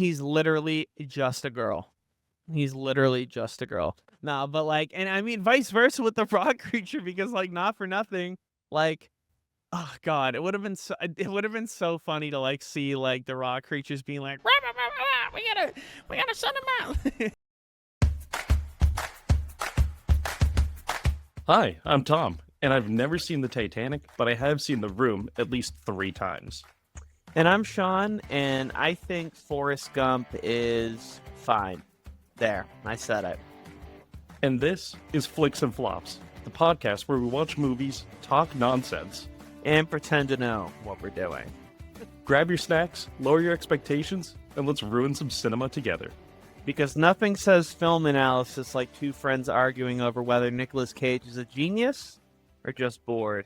He's literally just a girl. He's literally just a girl. No, but like, and I mean, vice versa with the rock creature because, like, not for nothing, like, oh god, it would have been so funny to like see like the rock creatures being like, "Rah, rah, rah, rah, we gotta send him out." Hi, I'm Tom, and I've never seen the Titanic, but I have seen The Room at least 3 times. And I'm Sean, and I think Forrest Gump is fine. There, I said it. And this is Flicks and Flops, the podcast where we watch movies, talk nonsense, And pretend to know what we're doing. grab your snacks, lower your expectations, and let's ruin some cinema together. Because nothing says film analysis like two friends arguing over whether Nicolas Cage is a genius or just bored.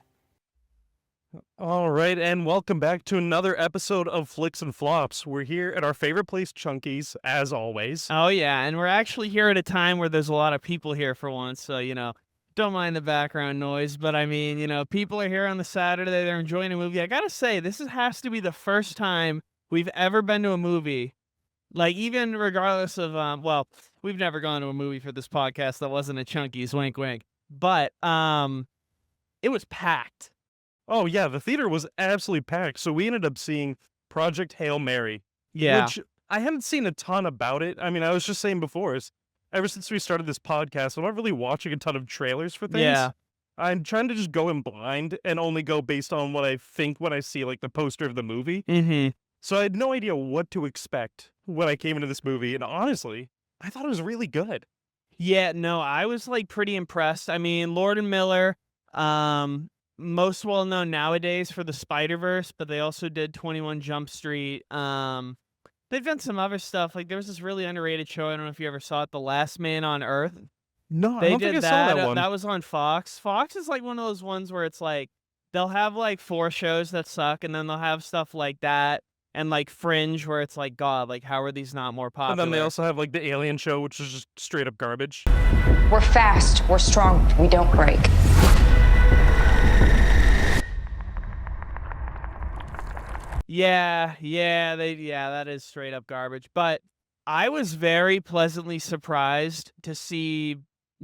All right, and welcome back to another episode of Flicks and Flops. We're here at our favorite place, Chunky's, as always. Oh yeah, and we're actually here at a time where there's a lot of people here for once, so, don't mind the background noise, but I mean, people are here on the Saturday, they're enjoying a movie. I gotta say, has to be the first time we've ever been to a movie, like, even regardless of, we've never gone to a movie for this podcast that wasn't a Chunky's, wink wink, but, it was packed. Oh yeah, the theater was absolutely packed, so we ended up seeing Project Hail Mary. Yeah. Which I hadn't seen a ton about it. I mean, I was just saying before, ever since we started this podcast, I'm not really watching a ton of trailers for things. Yeah. I'm trying to just go in blind and only go based on what I think when I see, like, the poster of the movie. Mm-hmm. So I had no idea what to expect when I came into this movie, and honestly, I thought it was really good. Yeah, no, I was, like, pretty impressed. I mean, Lord and Miller, most well known nowadays for the Spider-Verse, but they also did 21 Jump Street. They've done some other stuff. Like, there was this really underrated show, I don't know if you ever saw it, The Last Man on Earth. No, I They don't think I did saw that, that one. that was on Fox. Fox is, like, one of those ones where it's, like, they'll have, like, 4 shows that suck, and then they'll have stuff like that, and, like, Fringe, where it's like, God, like, how are these not more popular? And then they also have, like, the Alien show, which is just straight up garbage. We're fast, we're strong, we don't break. Yeah, that is straight up garbage. But I was very pleasantly surprised to see,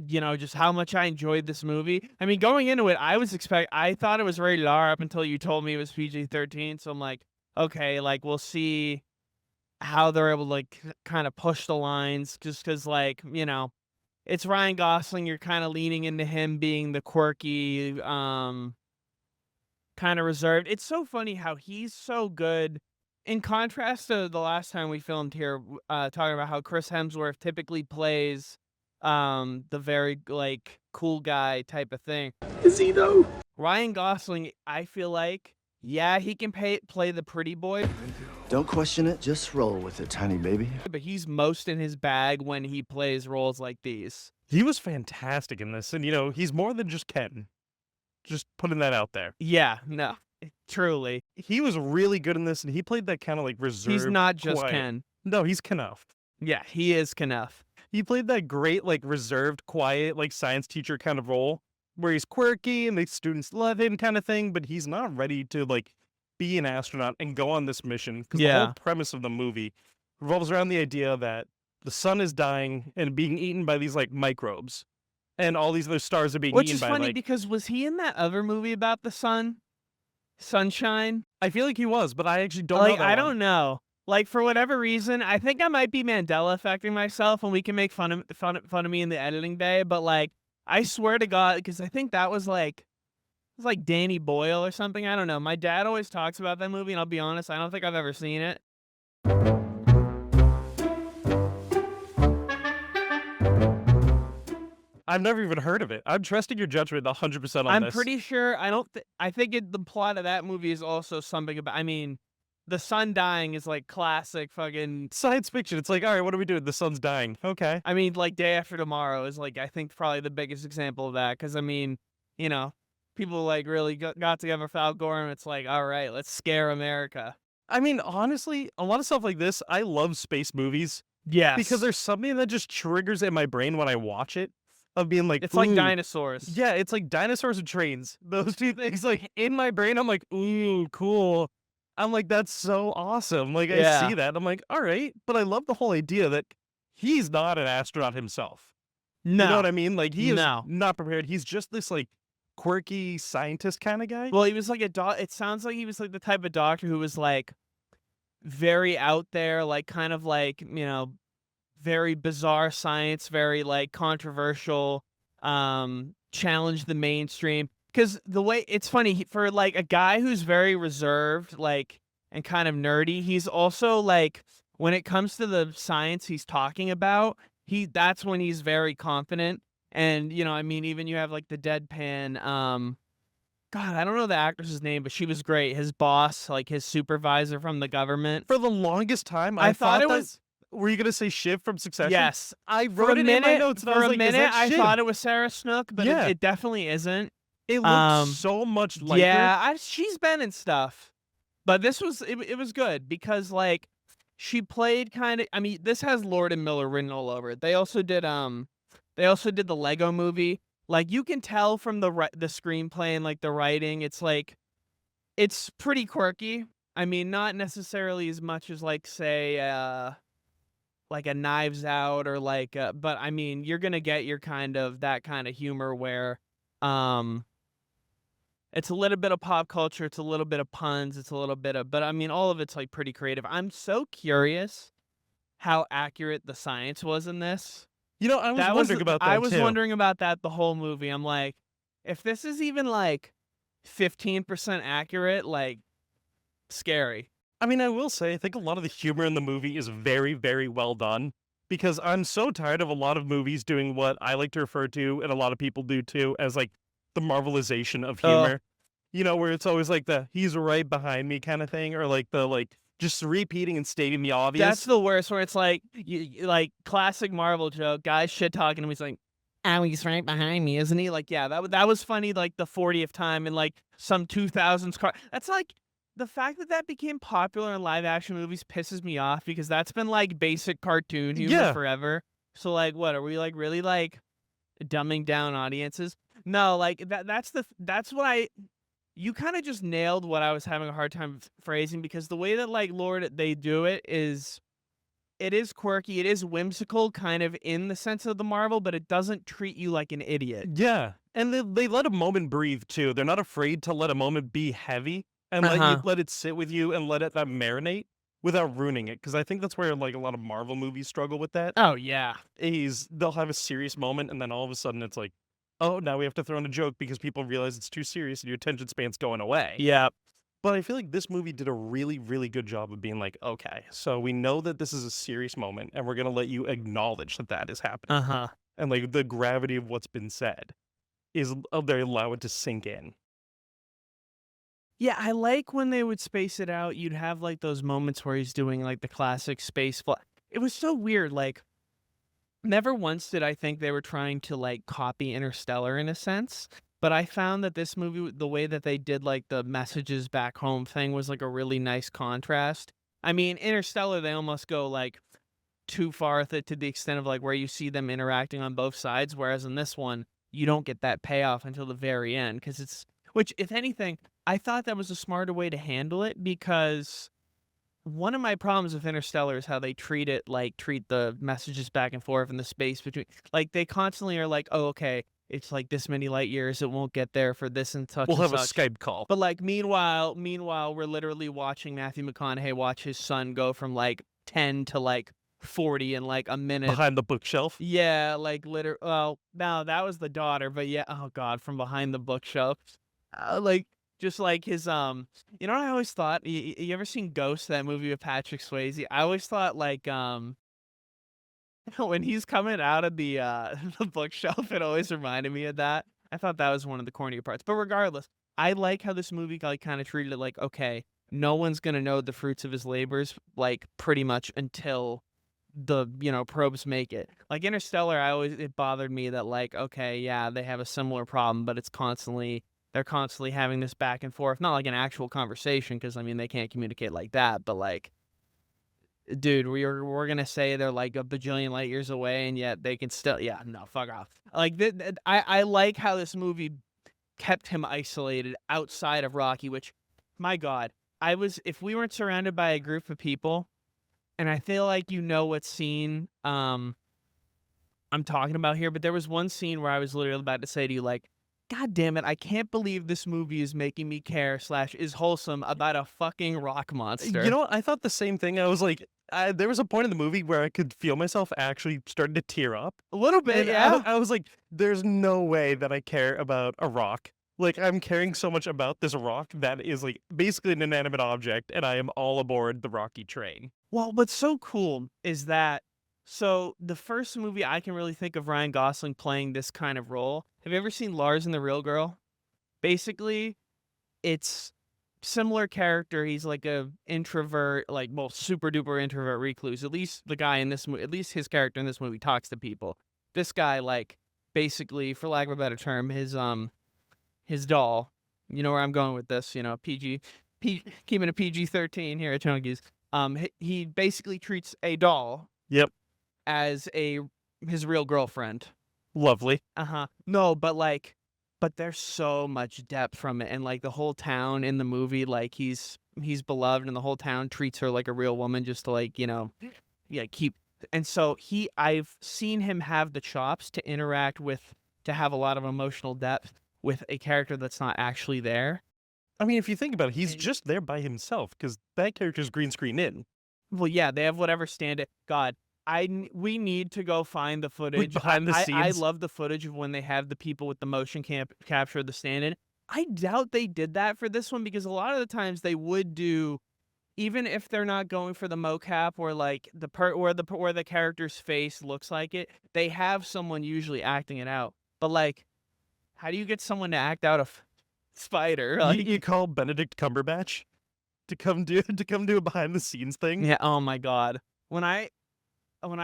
just how much I enjoyed this movie. I mean, going into it, I thought it was rated R up until you told me it was PG-13. So I'm like, okay, like, we'll see how they're able to, like, kind of push the lines, just because, like, it's Ryan Gosling. You're kind of leaning into him being the quirky, kind of reserved. It's so funny how he's so good in contrast to the last time we filmed here, talking about how Chris Hemsworth typically plays the very, like, cool guy type of thing. Is he, though? Ryan Gosling, I feel like, yeah, he can play the pretty boy, Don't question it, just roll with it, tiny baby. but he's most in his bag when he plays roles like these. He was fantastic in this, and, he's more than just Ken. Just putting that out there. Yeah, no, truly. He was really good in this, and he played that kind of, like, reserved, He's not just quiet. Ken. No, he's Knuff. Yeah, he is Knuff. He played that great, like, reserved, quiet, like, science teacher kind of role, where he's quirky, and the students love him kind of thing, but he's not ready to, like, be an astronaut and go on this mission. Because the Yeah. whole premise of the movie revolves around the idea that the sun is dying and being eaten by these, like, microbes. And all these other stars are being Which eaten is by, funny like... because was he in that other movie about the sun? Sunshine? I feel like he was, but I actually don't know Like, that I one. don't know. Like, for whatever reason, I think I might be Mandela affecting myself, and we can make fun of me in the editing bay, but, like, I swear to God, because I think that was like Danny Boyle or something. I don't know. My dad always talks about that movie, and I'll be honest, I don't think I've ever seen it. I've never even heard of it. I'm trusting your judgment 100% on I'm this. pretty sure. I think the plot of that movie is also something about. I mean, the sun dying is like classic fucking. Science fiction. It's like, all right, what are we doing? The sun's dying. Okay. I mean, like, Day After Tomorrow is, like, I think probably the biggest example of that. Because I mean, people, like, really got together for Al Gore, and it's like, all right, let's scare America. I mean, honestly, a lot of stuff like this, I love space movies Yes, because there's something that just triggers in my brain when I watch it of being like, it's like ooh. dinosaurs. Yeah, it's like dinosaurs and trains. Those two things, like, in my brain, I'm like, ooh, cool. I'm like, that's so awesome. Like, I Yeah. see that. I'm like, all right. But I love the whole idea that he's not an astronaut himself. You know No. what I mean? Like, he is No. not prepared. He's just this, like, quirky scientist kind of guy. Well, he was like a doc. It sounds like he was like the type of doctor who was like very out there, like kind of like, very bizarre science, very like controversial, challenge the mainstream. Because the way it's funny for like a guy who's very reserved, like and kind of nerdy, he's also like when it comes to the science he's talking about, that's when he's very confident. And I mean, even you have like the deadpan, God, I don't know the actress's name, but she was great. His boss, like his supervisor from the government. For the longest time, I thought it that- was Were you gonna say Shiv from Succession? yes. I For wrote a it minute, in my notes, and I for was a like, minute, is that I Shiv? thought it was Sarah Snook, but Yeah. it definitely isn't. It looks um, so much like Yeah, her. she's been in stuff, but this was it was good because like she played kind of. I mean, this has Lord and Miller written all over it. They also did the Lego Movie. Like you can tell from the screenplay and like the writing, it's like it's pretty quirky. I mean, not necessarily as much as like say like a Knives Out or like but I mean, you're going to get your kind of that kind of humor where um it's a little bit of pop culture, it's a little bit of puns, it's a little bit of but I mean, all of it's like pretty creative. I'm so curious how accurate the science was in this. I was wondering about that I was too. wondering about that the whole movie. I'm like, if this is even like 15% accurate, like scary. I mean, I will say, I think a lot of the humor in the movie is very, very well done because I'm so tired of a lot of movies doing what I like to refer to, and a lot of people do too, as like the marvelization of Oh. humor. Where it's always like the he's right behind me kind of thing, or like the like just repeating and stating the obvious. That's the worst. Where it's like, like classic Marvel joke. Guys shit talking him. He's like, "Oh, he's right behind me, isn't he?" Like, yeah, that was funny. Like the 40th time in like some 2000s car. That's like the fact that became popular in live action movies pisses me off because that's been like basic cartoon humor Yeah. forever. So like, what are we like really like dumbing down audiences? No, like that's what you kind of just nailed what I was having a hard time phrasing because the way that like Lord they do it is quirky, it is whimsical kind of in the sense of the Marvel, but it doesn't treat you like an idiot. Yeah, and they let a moment breathe too. They're not afraid to let a moment be heavy and let it sit with you and let it marinate without ruining it. Because I think that's where like a lot of Marvel movies struggle with that. Oh yeah. Is they'll have a serious moment and then all of a sudden it's like, oh, now we have to throw in a joke because people realize it's too serious and your attention span's going away. Yeah. But I feel like this movie did a really, really good job of being like, okay, so we know that this is a serious moment and we're going to let you acknowledge that that is happening. Uh-huh. And like the gravity of what's been said is they allow it to sink in. Yeah, I like when they would space it out. You'd have like those moments where he's doing like the classic space flight. It was so weird. Like, never once did I think they were trying to like copy Interstellar in a sense. But I found that this movie, the way that they did like the messages back home thing was like a really nice contrast. I mean, Interstellar, they almost go like too far with it to the extent of like where you see them interacting on both sides. Whereas in this one, you don't get that payoff until the very end because which if anything, I thought that was a smarter way to handle it because one of my problems with Interstellar is how they treat the messages back and forth in the space between, like they constantly are like, oh, okay, it's like this many light years, it won't get there for this and such. We'll and have a such. Skype call. But like meanwhile, we're literally watching Matthew McConaughey watch his son go from like 10 to like 40 in like a minute. Behind the bookshelf. Yeah, like well, no, that was the daughter, but yeah, oh god, from behind the bookshelf. Like just like his what I always thought, you ever seen Ghost, that movie with Patrick Swayze? I always thought like when he's coming out of the the bookshelf, it always reminded me of that. I thought that was one of the cornier parts. But regardless, I like how this movie like kind of treated it like, okay, no one's gonna know the fruits of his labors like pretty much until the probes make it. Like Interstellar, it bothered me that like, okay, yeah, they have a similar problem, but they're constantly having this back and forth, not like an actual conversation, because I mean they can't communicate like that, but like, dude, we're gonna say they're like a bajillion light years away, and yet they can still, yeah, no, fuck off. Like I like how this movie kept him isolated outside of Rocky, which, my God, if we weren't surrounded by a group of people, and I feel like you know what scene I'm talking about here, but there was one scene where I was literally about to say to you, like, God damn it, I can't believe this movie is making me care / is wholesome about a fucking rock monster. You know what? I thought the same thing. I was like, there was a point in the movie where I could feel myself actually starting to tear up. A little bit, And yeah. I was like, there's no way that I care about a rock. Like, I'm caring so much about this rock that is, like, basically an inanimate object, and I am all aboard the Rocky train. Well, what's so cool is that, so the first movie I can really think of Ryan Gosling playing this kind of role. Have you ever seen Lars and the Real Girl? Basically, it's similar character. He's like a introvert, like, well, super duper introvert recluse. At least the guy in this movie, at least his character in this movie talks to people. This guy, like, basically, for lack of a better term, his doll. You know where I'm going with this, you know, keeping a PG-13 here at Chunkies. He basically treats a doll Yep. as his real girlfriend. Lovely. No, but there's so much depth from it, and like the whole town in the movie, like he's beloved, and the whole town treats her like a real woman, just to, like, you know, yeah, keep. And so I've seen him have the chops to interact with, to have a lot of emotional depth with a character that's not actually there. I mean, if you think about it, he's just there by himself because that character's green screen in. Well, yeah, they have whatever stand-in. God, we need to go find the footage. behind the I scenes. love the footage of when they have the people with the motion capture of the stand-in. I doubt they did that for this one, because a lot of the times they would do, even if they're not going for the mocap or like where the character's face looks like it, they have someone usually acting it out. But like, how do you get someone to act out a spider? Like, You call Benedict Cumberbatch to come do a behind the scenes thing. yeah. Oh my God. When I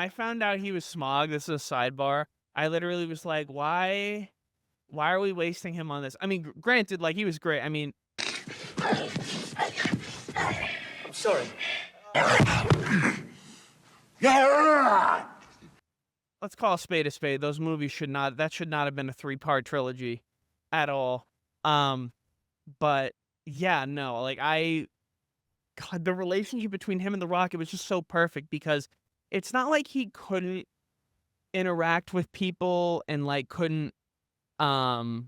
found out he was Smaug, this is a sidebar, I literally was like, why are we wasting him on this? I mean, granted, like, he was great. I mean, I'm sorry. let's call a spade. Those movies should not have been a 3-part trilogy at all. But yeah, no, like, God, the relationship between him and The Rock, it was just so perfect, because it's not like he couldn't interact with people and like couldn't, the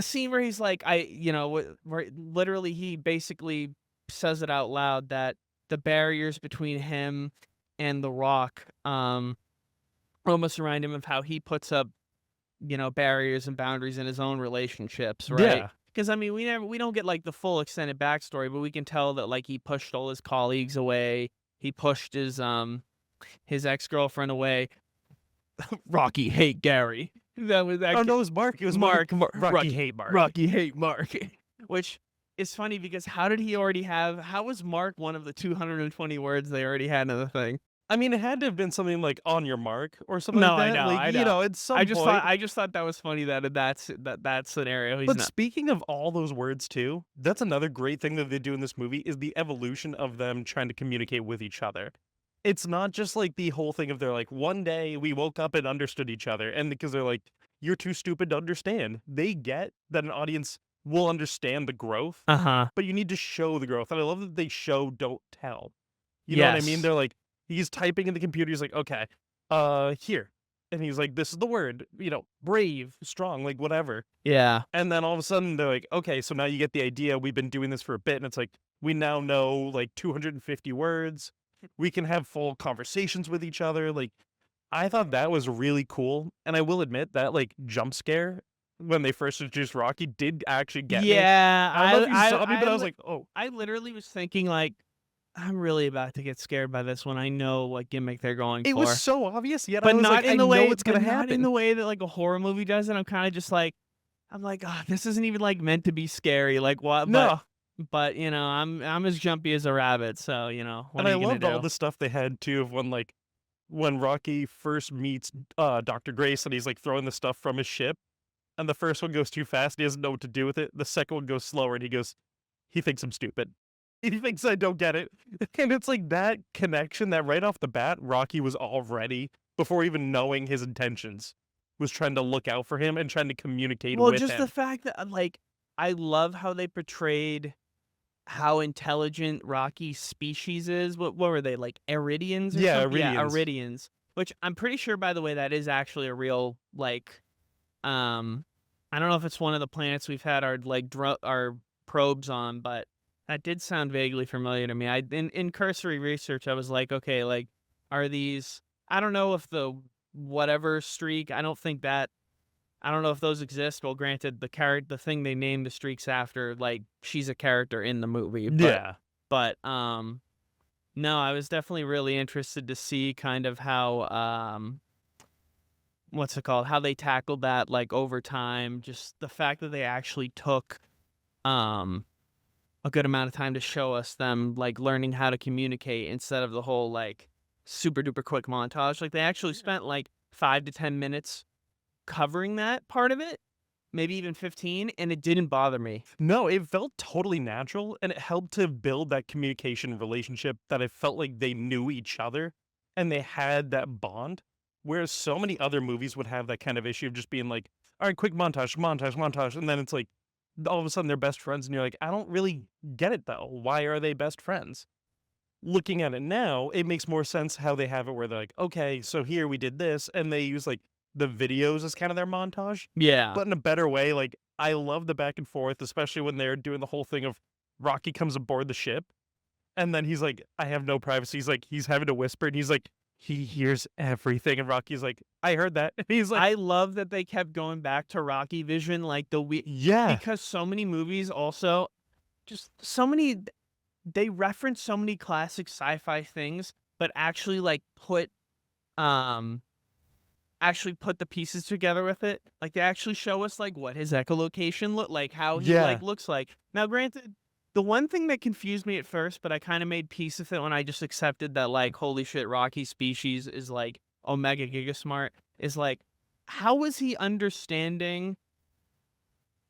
scene where he's like, where literally he basically says it out loud that the barriers between him and The Rock almost remind him of how he puts up, you know, barriers and boundaries in his own relationships, right? Yeah. Because I mean, we don't get like the full extended backstory, but we can tell that like he pushed all his colleagues away. He pushed his ex-girlfriend away. Rocky hate Gary. That was that. Oh no, it was Mark. It was Mark. Rocky hate Mark. Rocky hate Mark. Which is funny, because how was Mark one of the 220 words they already had in the thing? I mean, it had to have been something like "on your mark" or something No, like I that. know, Like, I you know. know, at some I point. just thought that was funny that in that scenario he's But not. speaking of all those words too, that's another great thing that they do in this movie is the evolution of them trying to communicate with each other. It's not just like the whole thing of they're like, one day we woke up and understood each other, and because they're like, you're too stupid to understand. They get that an audience will understand the growth, but you need to show the growth. And I love that they show, don't tell. You know what I mean? Yes. They're like, he's typing in the computer, he's like, okay, here. And he's like, this is the word, you know, brave, strong, like whatever. Yeah. And then all of a sudden they're like, okay, so now you get the idea. We've been doing this for a bit. And it's like, we now know like 250 words. We can have full conversations with each other. Like, I thought that was really cool. And I will admit that like jump scare when they first introduced Rocky did actually get me. Yeah. I don't know if you saw me, but I was like, oh. I literally was thinking like, I'm really about to get scared by this one. I know what gimmick they're going It for. was so obvious, yet but I was not like, in I the way know it's gonna but not happen. in the way that like a horror movie does it. I'm kind of just like, this isn't even like meant to be scary. Like what? No. But you know, I'm as jumpy as a rabbit. So you know, what And are I you gonna loved all do? the stuff they had too of when Rocky first meets Dr. Grace and he's like throwing the stuff from his ship, and the first one goes too fast, he doesn't know what to do with it. The second one goes slower and he thinks I'm stupid. He thinks I don't get it. And it's like that connection that right off the bat, Rocky was already, before even knowing his intentions, was trying to look out for him and trying to communicate Well, with just him. the fact that like I love how they portrayed how intelligent Rocky's species is. What were they, like Iridians or Yeah, something? Yeah, Iridians. Iridians. Which I'm pretty sure, by the way, that is actually a real like I don't know if it's one of the planets we've had our like our probes on, but that did sound vaguely familiar to me. In cursory research, I was like, okay, like are these? I don't know if the whatever streak. I don't know if those exist. Well, granted, the thing they named the streaks after, like she's a character in the movie. Yeah. But no, I was definitely really interested to see kind of how what's it called? How they tackled that like over time. Just the fact that they actually took um a good amount of time to show us them like learning how to communicate instead of the whole like super duper quick montage. Like they actually spent like 5 to 10 minutes covering that part of it, maybe even 15, and it didn't bother me. No, it felt totally natural, and it helped to build that communication relationship that I felt like they knew each other and they had that bond. Whereas so many other movies would have that kind of issue of just being like, all right, quick montage, montage, montage. And then it's like, all of a sudden they're best friends, and you're like, I don't really get it though. Why are they best friends? Looking at it now, it makes more sense how they have it where they're like, okay, so here we did this, and they use like the videos as kind of their montage, Yeah. but in a better way. Like, I love the back and forth, especially when they're doing the whole thing of Rocky comes aboard the ship, and then he's like, I have no privacy. He's like, he's having to whisper, and he's like, he hears everything, and Rocky's like, I heard that. And he's like, I love that they kept going back to Rocky Vision like yeah, because so many movies also just so many they reference so many classic sci-fi things but actually put the pieces together with it. Like they actually show us like what his echolocation look like, how he Yeah. like looks like. Now granted, the one thing that confused me at first, but I kind of made peace with it when I just accepted that like holy shit, Rocky's species is like Omega Gigasmart, is like how was he understanding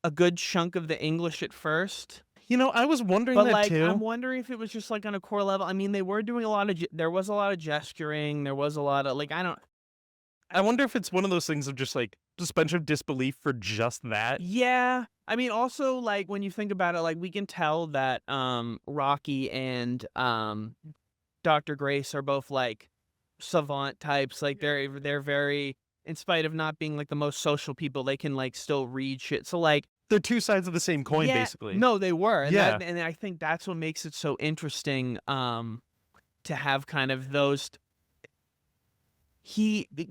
a good chunk of the English at first? I was wondering But that like, too. I'm wondering if it was just like on a core level. I mean, they were doing a lot of, there was a lot of gesturing. There was a lot of like, I wonder if it's one of those things of just like suspension of disbelief for just that. yeah. I mean, also like when you think about it, like we can tell that Rocky and Dr. Grace are both like savant types. Like they're very, in spite of not being like the most social people, they can like still read shit. So like, They're two sides of the same coin, yeah, basically. no, they were. And Yeah. and I think that's what makes it so interesting to have kind of those.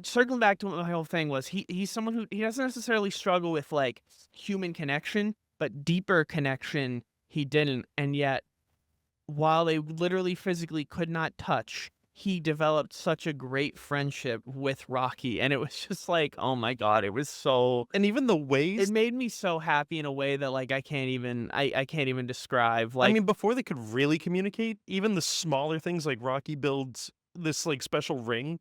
Circling back to what my whole thing was, he's someone who he doesn't necessarily struggle with like human connection, but deeper connection he didn't. And yet, while they literally physically could not touch, he developed such a great friendship with Rocky, and it was just like, oh my god, it was so. And even the ways, It made me so happy in a way that like I can't even describe. Like I mean, before they could really communicate, even the smaller things like Rocky builds this like special ring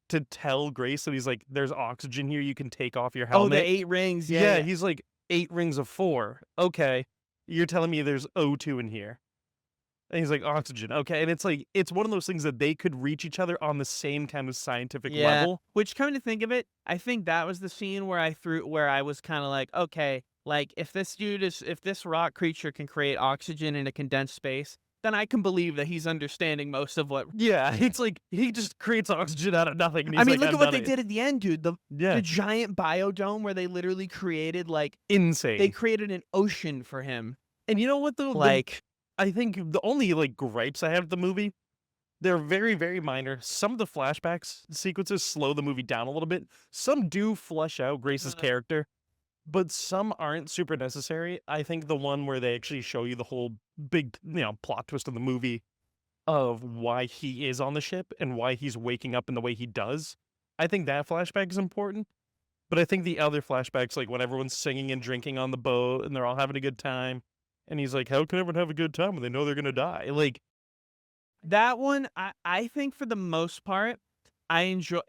to tell Grace that he's like, there's oxygen here, you can take off your oh, helmet. the 8 rings, Yeah, he's like 8 rings of 4. Okay, you're telling me there's O2 in here. And he's like, oxygen. Okay, and it's like, it's one of those things that they could reach each other on the same kind of scientific level. Which, come to think of it, I think that was the scene where I was kind of like, okay, like if this rock creature can create oxygen in a condensed space, then I can believe that he's understanding most of what. Yeah, it's like he just creates oxygen out of nothing. And he's I mean, like, look "I'm at what done they it." did at the end, dude. The Yeah, giant biodome where they literally created like insane. they created an ocean for him. And you know what though? Like, I think the only like gripes I have with the movie, they're very, very minor. Some of the flashbacks sequences slow the movie down a little bit. Some do flesh out Grace's character, but some aren't super necessary. I think the one where they actually show you the whole big, plot twist of the movie of why he is on the ship and why he's waking up in the way he does, I think that flashback is important. But I think the other flashbacks, like when everyone's singing and drinking on the boat and they're all having a good time, and he's like, how can everyone have a good time when they know they're gonna die? Like, that one, I think for the most part, I enjoy.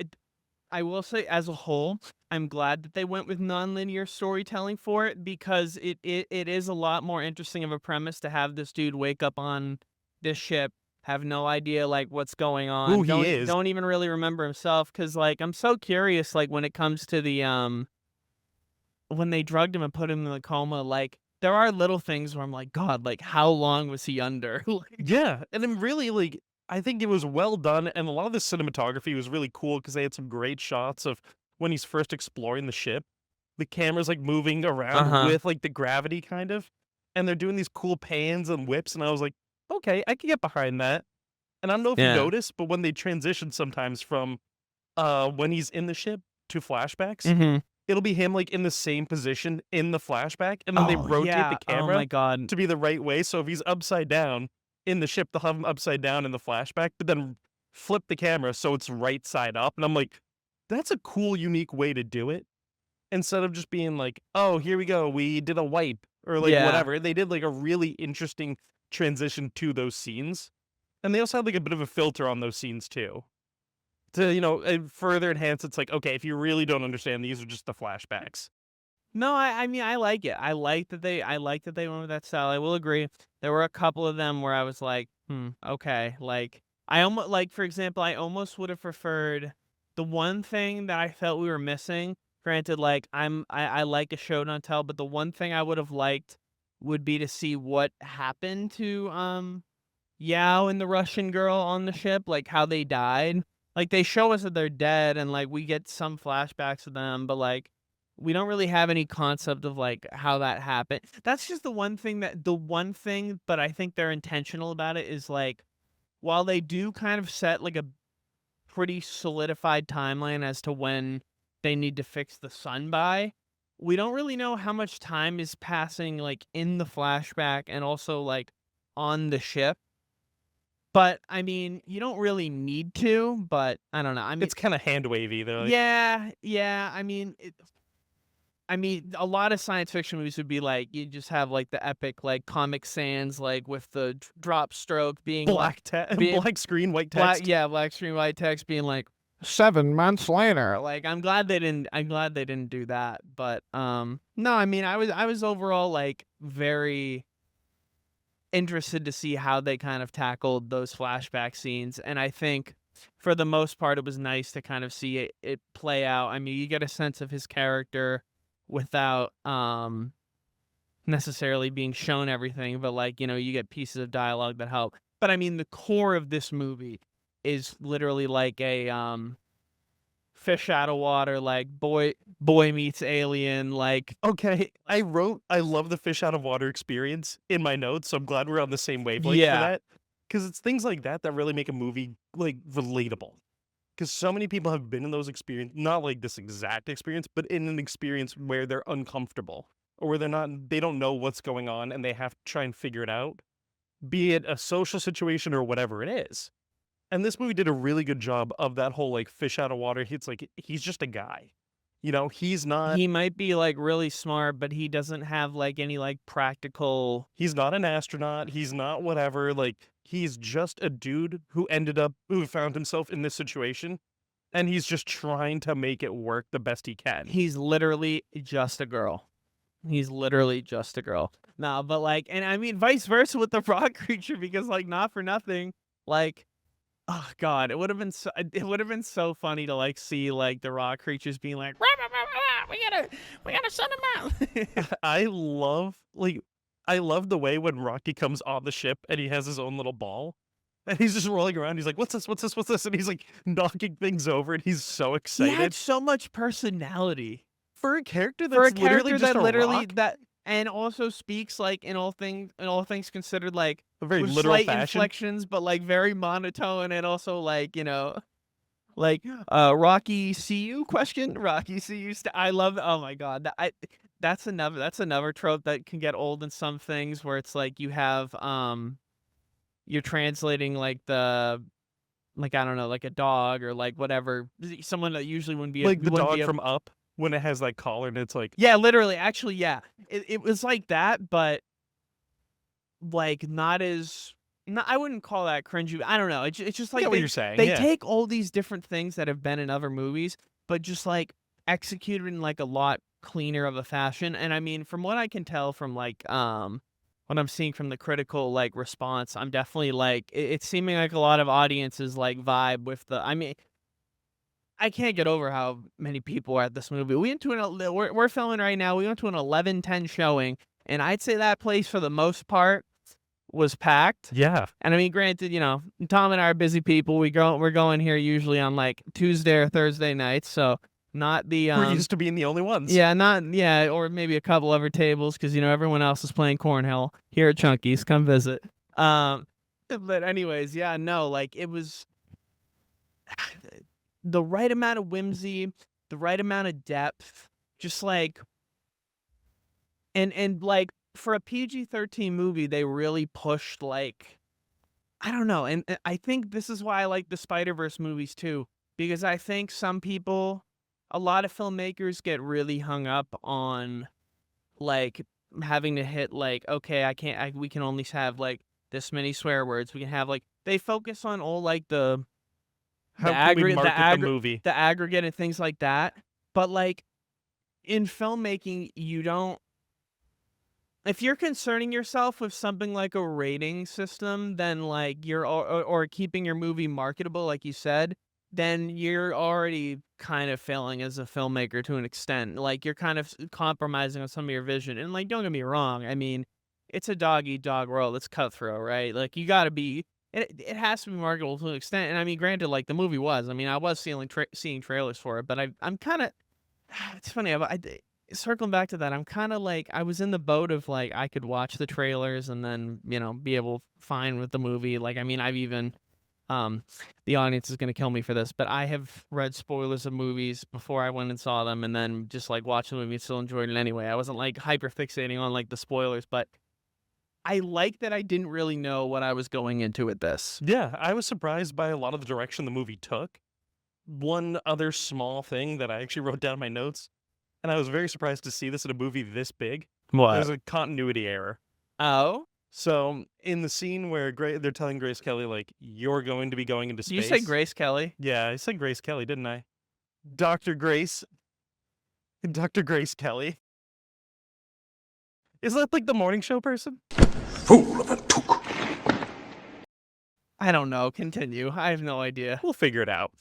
I will say, as a whole, I'm glad that they went with nonlinear storytelling for it because it is a lot more interesting of a premise to have this dude wake up on this ship, have no idea like what's going on, Who he is. don't even really remember himself. Because like I'm so curious, like when it comes to the when they drugged him and put him in the coma, like there are little things where I'm like, God, like how long was he under? Like, Yeah, and then really, like, I think it was well done, and a lot of the cinematography was really cool because they had some great shots of when he's first exploring the ship. The camera's like moving around uh-huh. with like the gravity kind of, and they're doing these cool pans and whips, and I was like, okay, I can get behind that. And I don't know if you Yeah. noticed, but when they transition sometimes from when he's in the ship to flashbacks, Mm-hmm. it'll be him like in the same position in the flashback, and then they Oh rotate the yeah. Oh my camera God. to be the right way. So if he's upside down in the ship, they'll have him upside down in the flashback, but then flip the camera so it's right side up. And I'm like, that's a cool, unique way to do it. Instead of just being like, oh, here we go, we did a wipe or like Yeah. whatever. They did like a really interesting transition to those scenes. And they also had like a bit of a filter on those scenes too. To, further enhance it's like, okay, if you really don't understand, these are just the flashbacks. No, I mean I like it. I like that they went with that style. I will agree. There were a couple of them where I was like, okay. Like I almost like for example, I almost would have preferred the one thing that I felt we were missing. Granted, like I like a show don't tell, but the one thing I would have liked would be to see what happened to Yao and the Russian girl on the ship, like how they died. Like they show us that they're dead and like we get some flashbacks of them, but like we don't really have any concept of like how that happened. That's just the one thing, but I think they're intentional about it is like while they do kind of set like a pretty solidified timeline as to when they need to fix the sun by, we don't really know how much time is passing like in the flashback and also like on the ship. But, I mean, you don't really need to, but I don't know. I mean It's kind of hand wavy. They're like, yeah, yeah, I mean, a lot of science fiction movies would be like, you just have, like, the epic, like, Comic Sans, like, with the drop stroke being like being black screen, white black text. yeah, black screen, white text being like, 7 months later. Like, I'm glad they didn't do that, but, no, I mean, I was overall, like, very interested to see how they kind of tackled those flashback scenes, and I think for the most part, it was nice to kind of see it play out. I mean, you get a sense of his character without, necessarily being shown everything, but, like, you get pieces of dialogue that help. But, I mean, the core of this movie is literally like a, fish out of water, like, boy meets alien, like Okay, I love the fish out of water experience in my notes, so I'm glad we're on the same wavelength for yeah. that. Because it's things like that that really make a movie like relatable. Because so many people have been in those experience, not like this exact experience, but in an experience where they're uncomfortable or where they don't know what's going on and they have to try and figure it out, be it a social situation or whatever it is. And this movie did a really good job of that whole like fish out of water. It's like he's just a guy. He's not He might be, like, really smart, but he doesn't have, like, any, like, practical he's not an astronaut. He's not whatever. Like he's just a dude who found himself in this situation and he's just trying to make it work the best he can. he's literally just a girl. He's literally just a girl. No, but, like and I mean, vice versa with the frog creature because, like, not for nothing, like oh god, it would have been so funny to, like, see, like, the rock creatures being like, "Rah, rah, rah, rah, we gotta send him out." I love the way when Rocky comes on the ship and he has his own little ball and he's just rolling around. He's like, "What's this? What's this? What's this?" And he's like knocking things over and he's so He had excited so much personality. for a character For a that's literally character just that a literally rock. that and also speaks, like, in all things considered, like, A very with literal slight fashion. inflections, but, like, very monotone and also, like, like, "Rocky, see you?" question? "Rocky, see you?" I love oh my god, that's another trope that can get old in some things where it's like you have, you're translating, like, like, I don't know, like a dog or, like, whatever, someone that usually Like the wouldn't be dog able from Up when it has that collar and it's like, yeah, literally, actually, yeah. It was like that, but, like, not as no, I wouldn't call that cringy. I don't know. It's just I like get what you're saying. they Yeah. take all these different things that have been in other movies, but just, like, executed in, like, a lot cleaner of a fashion, and I mean, from what I can tell from, like, what I'm seeing from the critical, like, response, I'm definitely, like it's seeming like a lot of audiences, like, vibe with the I mean, I can't get over how many people are at this movie. We went to we're filming right now. We went to an 11:10 showing, And I'd say that place, for the most part, was packed. Yeah. And I mean, granted, Tom and I are busy people. We're going here usually on like Tuesday or Thursday nights, so not the We're used to being the only ones. yeah, or maybe a couple other tables because everyone else is playing cornhole here at Chunky's. Come visit. But anyways, yeah, no, like it was the right amount of whimsy, the right amount of depth, just like, and like for a PG-13 movie, they really pushed, like, I don't know, and I think this is why I like the Spider-Verse movies too, because I think a lot of filmmakers get really hung up on, like, having to hit, like, okay, we can only have, like, this many swear words. We can have, like, they focus on all, like, How can we market the movie? the aggregate and things like that. But, like, in filmmaking, if you're concerning yourself with something like a rating system, then, like, or keeping your movie marketable, like you said, then you're already kind of failing as a filmmaker to an extent. Like, you're kind of compromising on some of your vision. And, like, don't get me wrong. I mean, it's a dog-eat-dog world. It's cutthroat, right? Like, you got to be... It has to be marketable to an extent. And, I mean, granted, like, the movie was. I mean, I was seeing trailers for it. But I'm kind of... It's funny. Circling back to that, I'm kind of like... I was in the boat of, like, I could watch the trailers and then, be able fine with the movie. Like, I mean, I've even... the audience is going to kill me for this, but I have read spoilers of movies before I went and saw them, and then just like watched the movie and still enjoyed it anyway. I wasn't like hyper fixating on like the spoilers, but I like that I didn't really know what I was going into with this. Yeah, I was surprised by a lot of the direction the movie took. One other small thing that I actually wrote down in my notes, and I was very surprised to see this in a movie this big. There's a continuity error. Oh? So, in the scene where they're telling Grace Kelly, like, you're going to be going into space. You said Grace Kelly? Yeah, I said Grace Kelly, didn't I? Dr. Grace Kelly. Is that like the morning show person? Fool of a took. I don't know. Continue. I have no idea. We'll figure it out.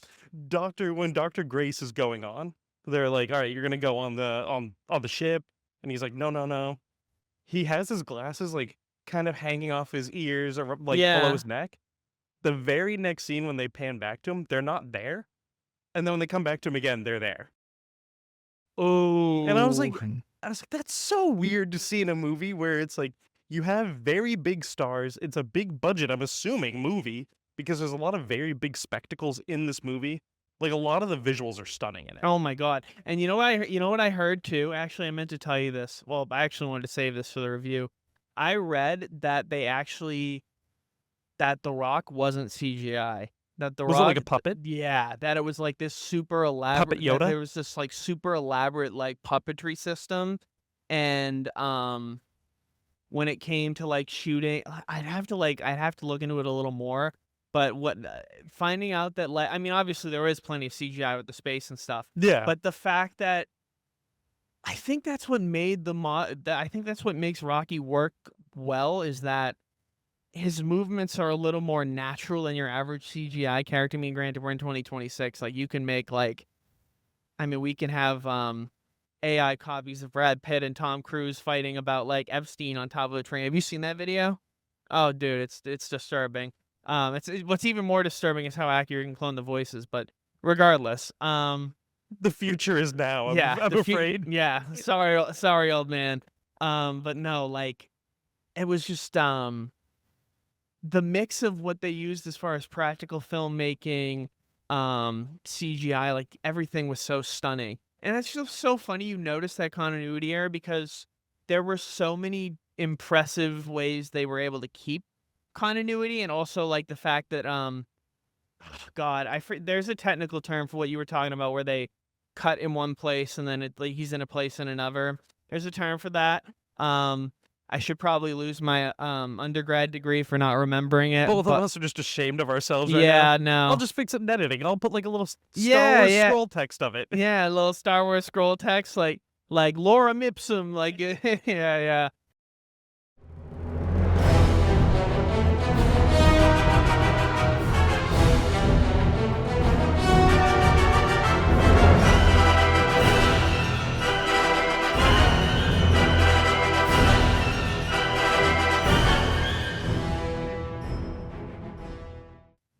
When Dr. Grace is going on, they're like, all right, you're going to go on the ship. And he's like, no. He has his glasses, like, kind of hanging off his ears or like below his neck. The very next scene when they pan back to him, they're not there. And then when they come back to him again, they're there. Oh. And I was like, that's so weird to see in a movie where it's like you have very big stars. It's a big budget, I'm assuming, movie, because there's a lot of very big spectacles in this movie. Like, a lot of the visuals are stunning in it. Oh my god. And you know what I heard too? Actually, I meant to tell you this. Well, I actually wanted to save this for the review. I read that that The Rock wasn't CGI. That The Rock was it like a puppet? Yeah, that it was like this super elaborate Puppet Yoda? There was this like super elaborate like puppetry system, and when it came to like shooting, I'd have to look into it a little more. But finding out that, like, I mean, obviously there is plenty of CGI with the space and stuff. Yeah. But the fact that I think that's what made I think that's what makes Rocky work well, is that his movements are a little more natural than your average CGI character. I mean, granted, we're in 2026. Like, you can make we can have AI copies of Brad Pitt and Tom Cruise fighting about like Epstein on top of a train. Have you seen that video? Oh, dude, it's disturbing. What's even more disturbing is how accurate you can clone the voices. But regardless, the future is now. I'm afraid. Yeah, sorry, old man. But no, like, it was just the mix of what they used as far as practical filmmaking, CGI, like everything was so stunning. And it's just so funny you notice that continuity error, because there were so many impressive ways they were able to keep continuity, and also like the fact that there's a technical term for what you were talking about where they cut in one place and then he's in a place in another. There's a term for that. I should probably lose my undergrad degree for not remembering it. Both of us are just ashamed of ourselves right now. Yeah, no. I'll just fix it in editing, and I'll put like a little Star Wars scroll text of it. Yeah, a little Star Wars scroll text, like lorem ipsum, like yeah.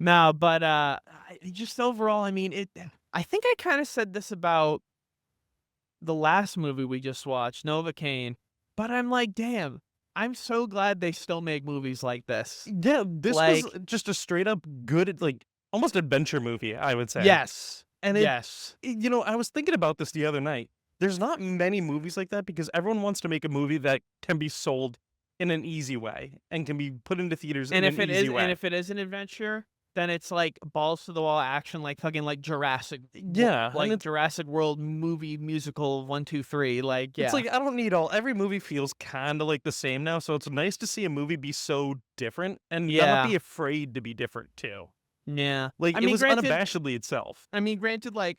No, but just overall, I mean, I think I kind of said this about the last movie we just watched, Novocaine, but I'm like, damn, I'm so glad they still make movies like this. Yeah, this Like, was just a straight up good, like almost adventure movie, I would say. yes, And yes, I was thinking about this the other night. There's not many movies like that because everyone wants to make a movie that can be sold in an easy way and can be put into theaters and in if an it easy is, way. and if it is an adventure, then it's like balls to the wall action, like fucking like Jurassic, Yeah, and like Jurassic World movie musical 1, 2, 3, like yeah, it's like I don't need every movie feels kind of like the same now, so it's nice to see a movie be so different and not yeah, be afraid to be different too. yeah. Like I it mean, was granted, unabashedly itself. like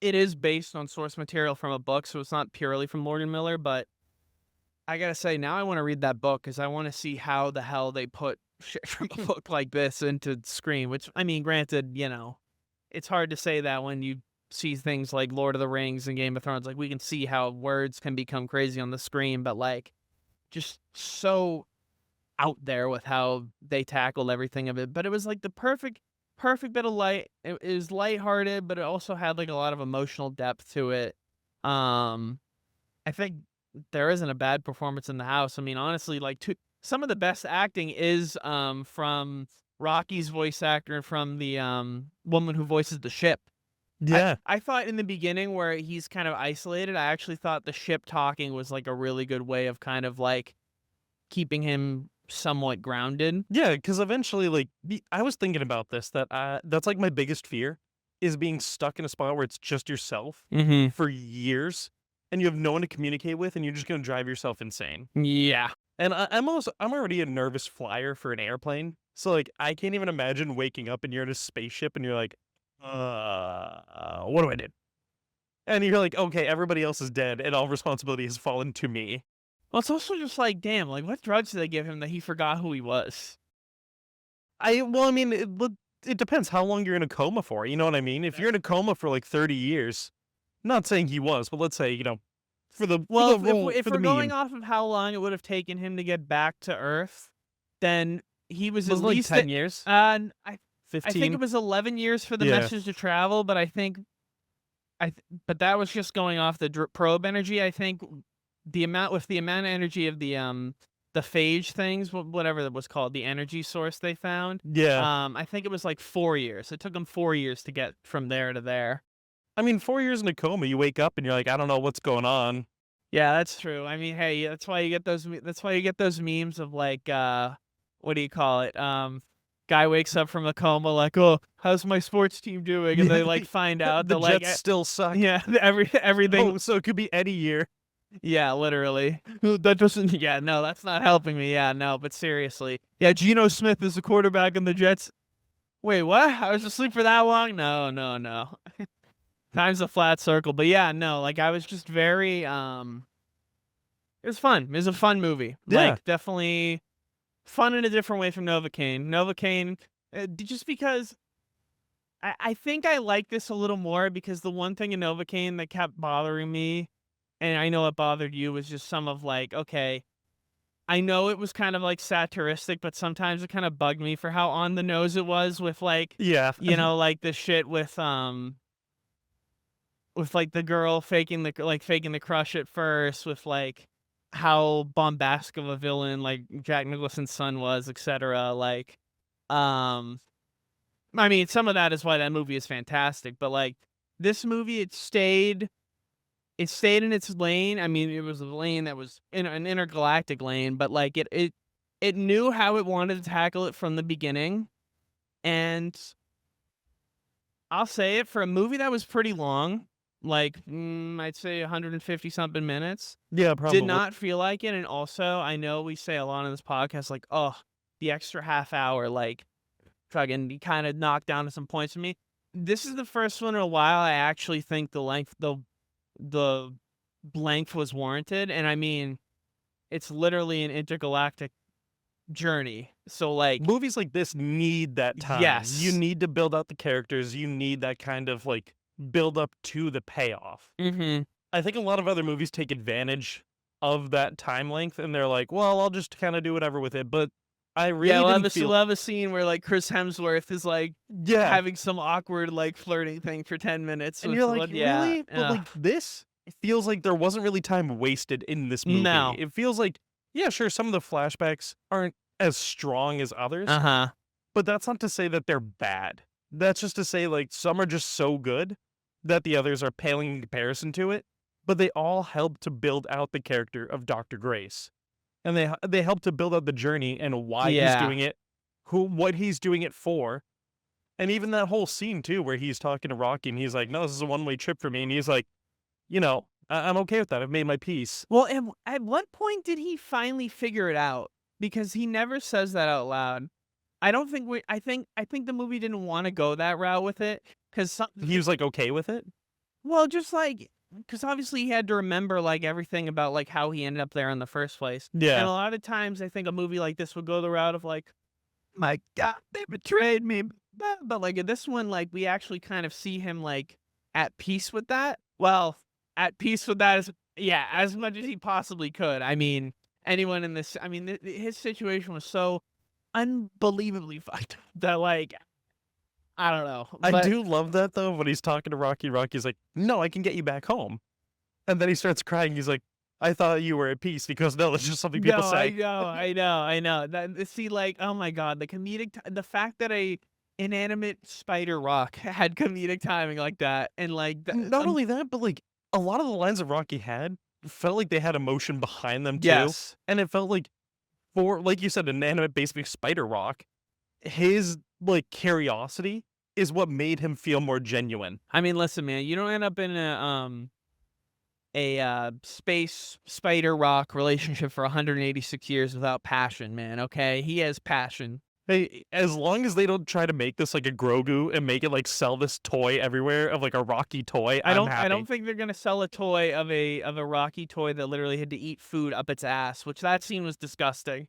it is based on source material from a book, so it's not purely from Morgan Miller, but I gotta say, now I want to read that book because I want to see how the hell they put shit from a book like this into screen, which, I mean, granted, it's hard to say that when you see things like Lord of the Rings and Game of Thrones. Like, we can see how words can become crazy on the screen, but, like, just so out there with how they tackled everything of it. But it was, like, the perfect bit of light. It was lighthearted, but it also had, like, a lot of emotional depth to it. I think there isn't a bad performance in the house. I mean, honestly, like, some of the best acting is from Rocky's voice actor and from the woman who voices the ship. Yeah. I thought in the beginning where he's kind of isolated, I actually thought the ship talking was like a really good way of kind of like keeping him somewhat grounded. Yeah, because eventually, like, I was thinking about this, that's like my biggest fear is being stuck in a spot where it's just yourself for years and you have no one to communicate with and you're just going to drive yourself insane. Yeah. And I'm already a nervous flyer for an airplane. So, like, I can't even imagine waking up and you're in a spaceship and you're like, what do I do? And you're like, okay, everybody else is dead and all responsibility has fallen to me. Well, it's also just like, damn, like what drugs did they give him that he forgot who he was? I mean, it depends how long you're in a coma for. You know what I mean? If you're in a coma for like 30 years, not saying he was, but let's say, for the Well, role, if for we're the going meme. off of how long it would have taken him to get back to Earth, then he was at like least 10 years? I 15? think it was 11 years for the Yeah. message to travel, but I think but that was just going off the probe energy. I think the amount of energy of the phage things, whatever that was called, the energy source they found. Yeah. I think it was like 4 years. It took him 4 years to get from there to there. I mean, 4 years in a coma, you wake up and you're like, I don't know what's going on. Yeah, that's true. I mean, hey, that's why you get those memes of like what do you call it? Guy wakes up from a coma like, "Oh, how's my sports team doing?" And they like find out the that Jets still suck. yeah, everything. Oh, so it could be any year. Yeah, literally. That doesn't. Yeah, no, that's not helping me. Yeah, no, but seriously. Yeah, Geno Smith is the quarterback in the Jets. Wait, what? I was asleep for that long? No. Time's a flat circle. But yeah, no, like I was just very. It was fun. It was a fun movie. Yeah. Like definitely fun in a different way from Novocaine. Novocaine, just because. I think I like this a little more because the one thing in Novocaine that kept bothering me, and I know it bothered you, was just some of like, okay, I know it was kind of like satiristic, but sometimes it kind of bugged me for how on the nose it was with like, Yeah. like the shit with like the girl faking the crush at first, with like how bombastic of a villain like Jack Nicholson's son was, etc. Like, I mean, some of that is why that movie is fantastic, but like this movie, it stayed in its lane. I mean, it was a lane that was in an intergalactic lane, but like it knew how it wanted to tackle it from the beginning. And I'll say it, for a movie that was pretty long, like I'd say 150 something minutes, Yeah, probably. did not feel like it. And also, I know we say a lot on this podcast, like, oh, the extra half hour, like, fucking kind of knocked down to some points for me. This is the first one in a while I actually think the length was warranted. And I mean, it's literally an intergalactic journey. So like Movies like this need that time. Yes. You need to build out the characters. You need that kind of like build up to the payoff. I think a lot of other movies take advantage of that time length and they're like, well, I'll just kind of do whatever with it. But I really Yeah, didn't feel. we'll have a scene where like Chris Hemsworth is like Yeah, having some awkward like flirting thing for 10 minutes. and with you're the like, one- yeah, really? But ugh. like this, it feels like there wasn't really time wasted in this movie. No. It feels like, yeah, sure, some of the flashbacks aren't as strong as others, Uh-huh. but that's not to say that they're bad. That's just to say like some are just so good that the others are paling in comparison to it. But they all help to build out the character of Dr. Grace, and they help to build out the journey and why he's Yeah. doing it, what he's doing it for. And even that whole scene too, where he's talking to Rocky and he's like, "No, this is a one-way trip for me," and he's like, I'm okay with that. I've made my peace. Well, at what point did he finally figure it out? Because he never says that out loud. I don't think we. I think the movie didn't want to go that route with it because He was like okay with it. well, just like because obviously he had to remember like everything about like how he ended up there in the first place. And a Yeah, lot of times, I think a movie like this would go the route of like, my God, they betrayed me. But like in this one, like we actually kind of see him like at peace with that. Well, at peace with that is yeah, as much as he possibly could. I mean, anyone in this, I mean, his situation was so unbelievably fucked up that like I don't know. I But do love that though. When he's talking to Rocky, Rocky's like, "No, I can get you back home," and then he starts crying. He's like, "I thought you were at peace," because no, that's just something people no, say. I know. That see, like, oh my God, the comedic, the fact that a inanimate spider rock had comedic timing like that, and like, Not only that, but like a lot of the lines that Rocky had felt like they had emotion behind them too. yes, And it felt like, for like you said, an inanimate basically spider rock, his like curiosity is what made him feel more genuine. I mean, listen, man, you don't end up in a space spider rock relationship for 186 years without passion, man. Okay, he has passion. Hey, as long as they don't try to make this like a Grogu and make it like sell this toy everywhere of like a Rocky toy, I'm happy. I don't think they're gonna sell a toy of a Rocky toy that literally had to eat food up its ass, which that scene was disgusting.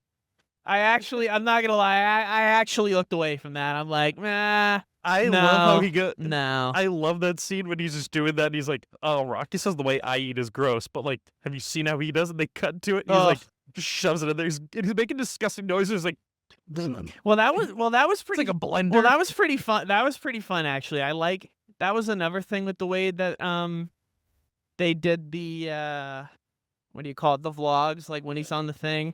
I'm not gonna lie, I actually looked away from that. I'm like, nah, I no, love how he got. no. I love that scene when he's just doing that and he's like, "Oh, Rocky says the way I eat is gross, but like, have you seen how he does it?" They cut to it. He's Ugh. like, just shoves it in there. He's making disgusting noises like, Well, that was it's pretty. like a blender. Well, that was pretty fun. That was pretty fun, actually. I like that was another thing with the way that they did the what do you call it, the vlogs, like when he's on the thing.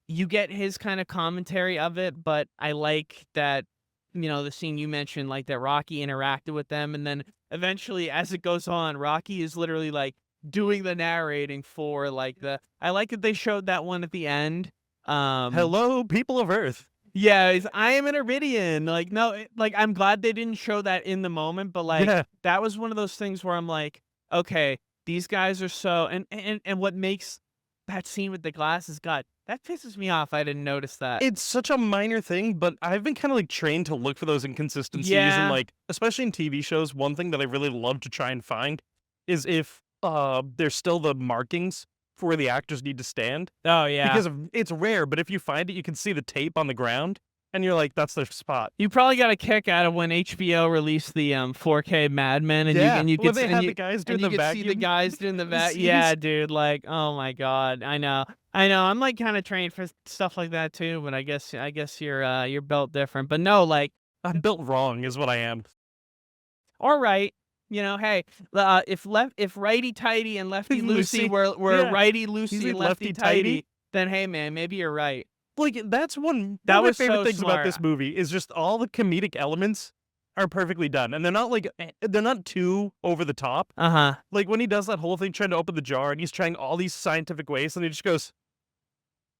You get his kind of commentary of it, but I like that, the scene you mentioned, like that Rocky interacted with them, and then eventually, as it goes on, Rocky is literally like doing the narrating for like the. I like that they showed that one at the end. Hello, people of Earth. Yeah, I am an Iridian. Like, no, like I'm glad they didn't show that in the moment, but like Yeah, that was one of those things where I'm like, okay, these guys are so, and what makes that scene with the glasses, God, that pisses me off. I didn't notice that. it's such a minor thing, but I've been kind of like trained to look for those inconsistencies, Yeah. and like, especially in TV shows, one thing that I really love to try and find is if there's still the markings for where the actors need to stand. Oh yeah, Because it's rare, but if you find it, you can see the tape on the ground, and you're like, that's their spot. you probably got a kick out of when HBO released the 4K Mad Men, and you when could they and had you, the guys doing and you the could see the vacuum. guys doing the Scenes. Yeah, dude, like, oh my God, I know. I'm like kind of trained for stuff like that too, but I guess you're built different. But no, like, I'm built wrong, is what I am. all right, hey, if righty tighty and lefty Lucy, loosey were yeah. righty loosey He's and like lefty lefty-tighty. tighty, then hey man, maybe you're right. Like that's one That of my was favorite so things about this smart. movie is just all the comedic elements are perfectly done, and they're not like they're not too over the top. Uh-huh. Like when he does that whole thing trying to open the jar, and he's trying all these scientific ways, and he just goes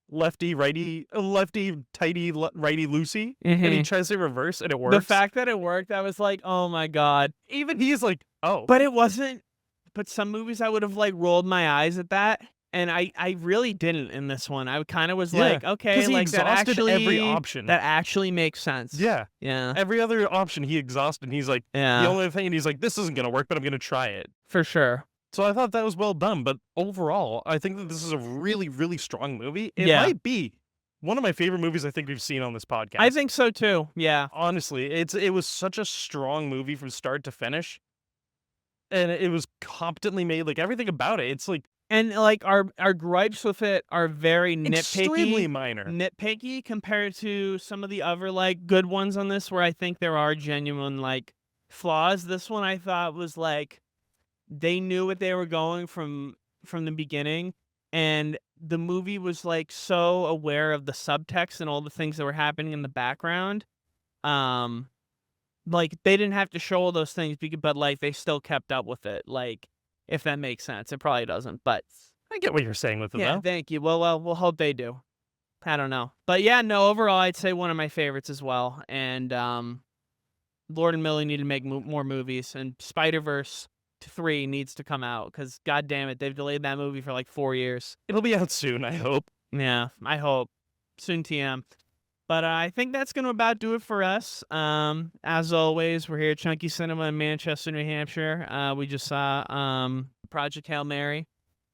lefty righty, lefty tighty, righty loosey, and he tries to reverse, and it works. The fact that it worked, I was like, oh my God. even he's like, oh, But it wasn't. But some movies I would have like rolled my eyes at that, and I really didn't in this one. I kind of was Yeah, like, okay, 'cause he like that exhausted actually every option. that actually makes sense. yeah, Yeah. every other option he exhausted, and he's like, the Yeah. only thing, and he's like, this isn't gonna work, but I'm gonna try it. For sure. So I thought that was well done, but overall, I think that this is a really, really strong movie. It Yeah. might be one of my favorite movies I think we've seen on this podcast. I think so too. Yeah. honestly, it was such a strong movie from start to finish, and it was competently made. Like everything about it, it's like And like our gripes with it are very Extremely minor. nitpicky compared to some of the other like good ones on this, where I think there are genuine like flaws. This one I thought was like they knew what they were going from the beginning, and the movie was like so aware of the subtext and all the things that were happening in the background. Um, like they didn't have to show all those things, but like they still kept up with it. Like if that makes sense, it probably doesn't, but I get what you're saying with it, yeah, though. thank you. Well, we'll hope they do. I don't know, but yeah, no. Overall, I'd say one of my favorites as well. And Lord and Millie need to make more movies, and Spider-Verse 3 needs to come out because god damn it, they've delayed that movie for like 4 years. It'll be out soon, I hope. Yeah, I hope soon. TM. But I think that's going to about do it for us. As always, we're here at Chunky Cinema in Manchester, New Hampshire. We just saw Project Hail Mary.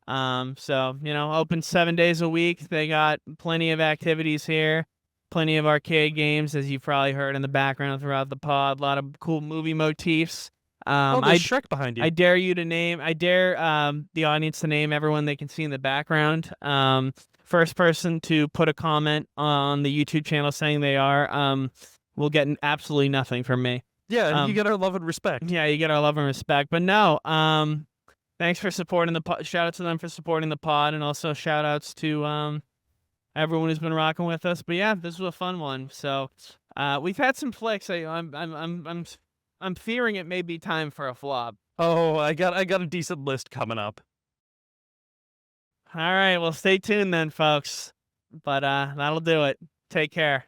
So, open 7 days a week. They got plenty of activities here, plenty of arcade games, as you've probably heard in the background throughout the pod. A lot of cool movie motifs. There's Shrek behind you. I dare the audience to name everyone they can see in the background. First person to put a comment on the YouTube channel saying they are, will get absolutely nothing from me. Yeah, you get our love and respect. Yeah, you get our love and respect. But no, thanks for supporting the pod. Shout out to them for supporting the pod, and also shout outs to everyone who's been rocking with us. But yeah, this was a fun one. So we've had some flicks. I'm fearing it may be time for a flop. Oh, I got a decent list coming up. All right, well, stay tuned then, folks. But that'll do it. Take care.